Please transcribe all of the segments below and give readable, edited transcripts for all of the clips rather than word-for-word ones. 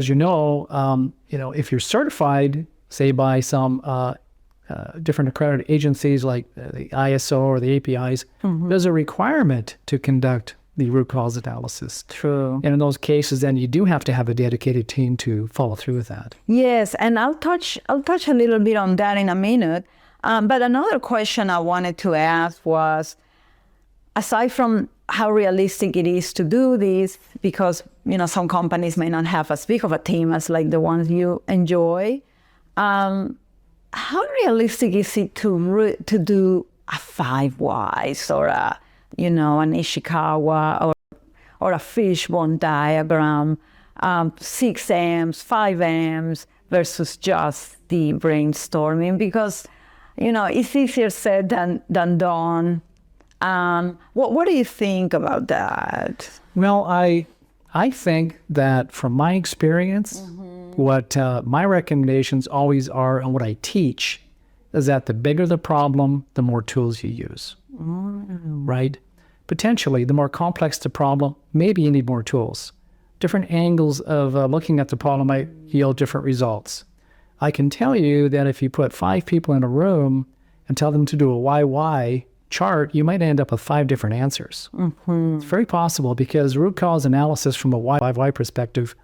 As you know, if you're certified, say by some different accredited agencies like the ISO or the APIs, there's a requirement to conduct the root cause analysis. True. And in those cases, then you do have to have a dedicated team to follow through with that. Yes, and I'll touch a little bit on that in a minute. But another question I wanted to ask was, aside from how realistic it is to do this, because some companies may not have as big of a team as like the ones you enjoy, how realistic is it to do a 5 whys or an Ishikawa or a fishbone diagram, 6 M's, 5 M's versus just the brainstorming? Because it's easier said than done. What do you think about that? Well, I think that from my experience, what my recommendations always are and what I teach is that the bigger the problem, the more tools you use, right? Potentially, the more complex the problem, maybe you need more tools. Different angles of looking at the problem might yield different results. I can tell you that if you put 5 people in a room and tell them to do a why chart, you might end up with 5 different answers. It's very possible because root cause analysis from a why perspective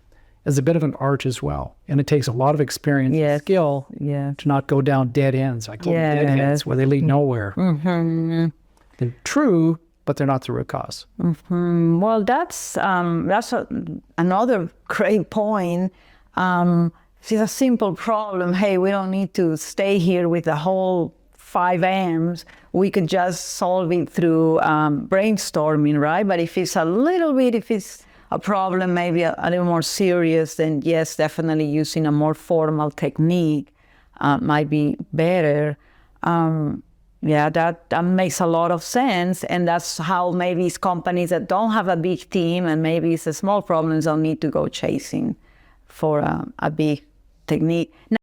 is a bit of an art as well. And it takes a lot of experience and skill to not go down dead ends. I call them dead ends where they lead nowhere. They're true, but they're not the root cause. Well, that's another great point. It's a simple problem. Hey, we don't need to stay here with the whole 5 M's. We could just solve it through brainstorming, right? But if it's a problem, maybe a little more serious, then yes, definitely using a more formal technique might be better. That makes a lot of sense. And that's how maybe it's companies that don't have a big team and maybe it's a small problem, don't need to go chasing for a big technique. Now,